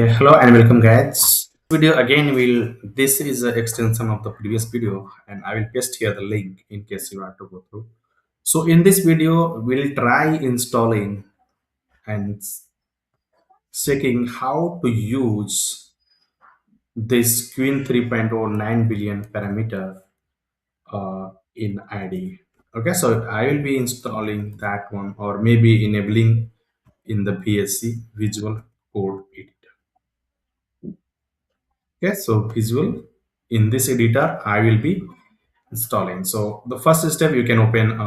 Hello and welcome guys. Video again will this is an extension of the previous video and I will paste here the link in case you want to go through. So in this video we'll try installing and checking how to use this Qwen 3.0 9 billion parameter in ID. Okay, so I will be installing that one or maybe enabling in the VSC Visual Code Editor. Okay, so visual in this editor I will be installing. So the first step, you can open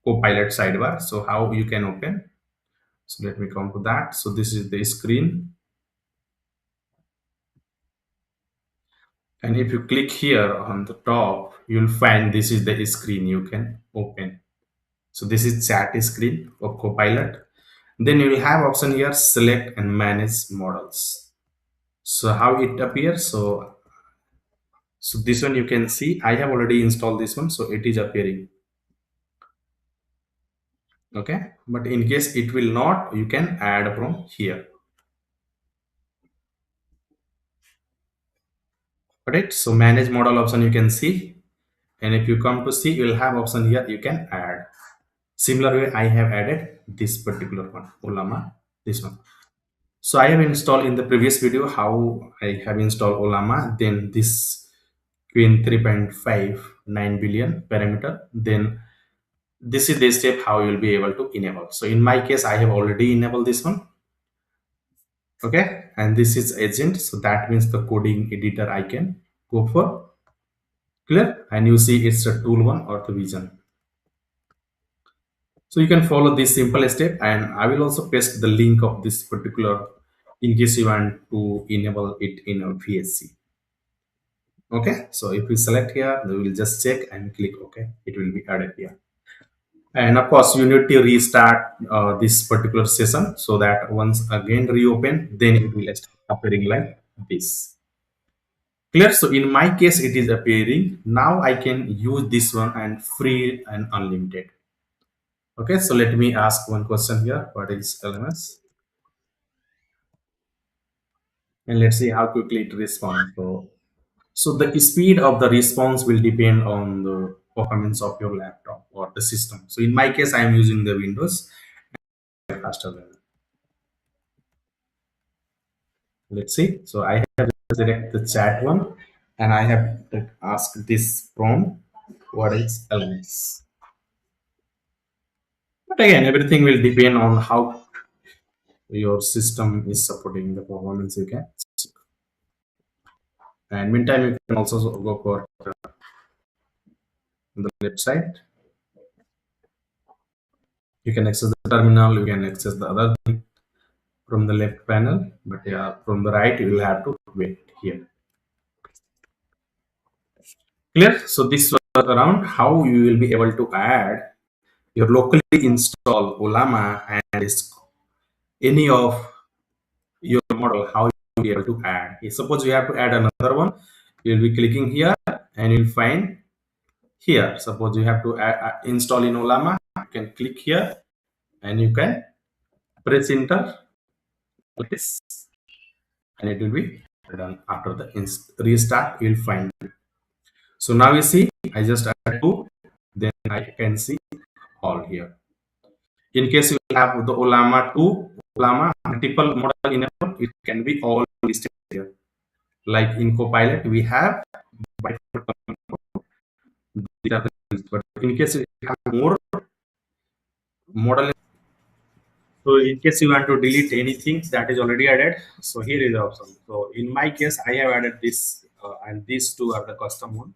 Copilot sidebar. So how you can open? So let me come to that. So this is the screen, and if you click here on the top, you'll find this is the screen you can open. So this is chat screen of Copilot. Then you will have option here, select and manage models. So how it appears? So this one you can see I have already installed this one, so it is appearing. Okay, but in case it will not, you can add from here. Right, so manage model option you can see, and if you come to see, you will have option here you can add. Similar way I have added this particular one, Ollama, this one. So I have installed in the previous video how I have installed Ollama, then this Qwen 3.5 9 billion parameter, then this is the step how you will be able to enable. So in my case I have already enabled this one. Okay, and this is agent, so that means the coding editor I can go for. Clear? And you see it's a tool one or the vision. So you can follow this simple step, and I will also paste the link of this particular in case you want to enable it in a VSC. Okay, so if we select here, we will just check and click OK. It will be added here. And of course, you need to restart this particular session so that once again reopen, then it will start appearing like this. Clear? So in my case, it is appearing. Now I can use this one and free and unlimited. Okay, so let me ask one question here. What is LMS? And let's see how quickly it responds. So the speed of the response will depend on the performance of your laptop or the system. So in my case, I am using the Windows faster than. Let's see. So I have select the chat one, and I have to ask this prompt, what is LMS? But again, everything will depend on how your system is supporting the performance you can. And meantime, you can also go for the left side. You can access the terminal, you can access the other thing from the left panel, but yeah, from the right, you will have to wait here. Clear? So this was around how you will be able to add your locally install Ollama and any of your model, how you will be able to add. Suppose you have to add another one, you will be clicking here and you'll find here. Suppose you have to install in Ollama, you can click here and you can press enter like this, and it will be done. After the restart, you'll find it. So now you see, I just add two, then I can see all here. In case you have the Ollama 2, Ollama multiple model enabled, it can be all listed here. Like in Copilot, we have by but in case you have more model, so in case you want to delete anything that is already added, so here is the option. So in my case, I have added this, and these two are the custom ones.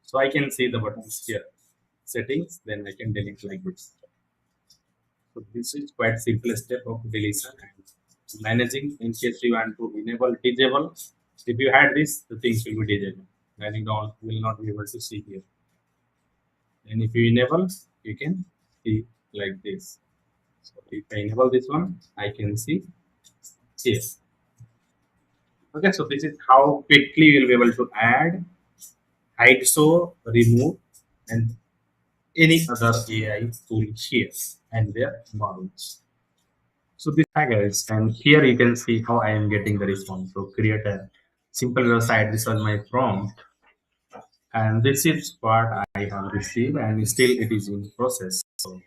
So I can see the buttons here, settings, then I can delete like this. So this is quite simple step of deletion and managing. In case you want to enable, disable, if you had this, the things will be disabled. Then you will not be able to see here. And if you enable, you can see like this. So if I enable this one, I can see here. Okay, so this is how quickly you will be able to add, hide, show, remove, and any other AI tool here and their models. So this, hi guys, and here you can see how I am getting the response. So create a simple website. This was my prompt, and this is what I have received, and still it is in process. So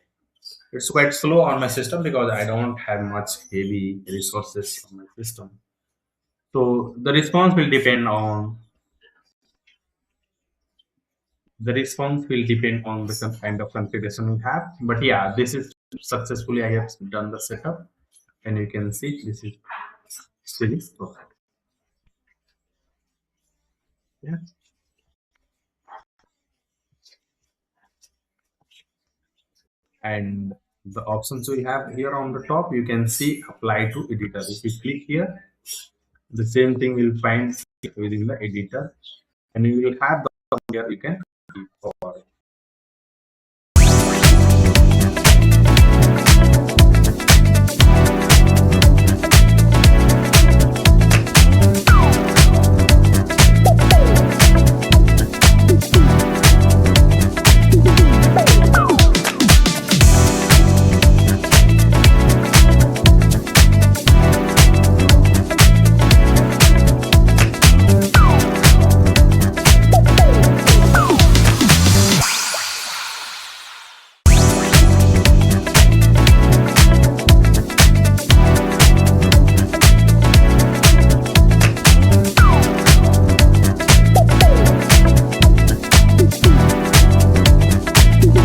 it's quite slow on my system because I don't have much heavy resources on my system. So the response will depend on the kind of configuration we have. But yeah, this is successfully I have done the setup, and you can see this is still perfect. Yeah. And the options we have here on the top, you can see apply to editor. If you click here, the same thing will find within the editor, and you will have the here you can keep forward.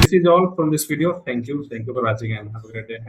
This is all from this video. Thank you for watching, and have a great day.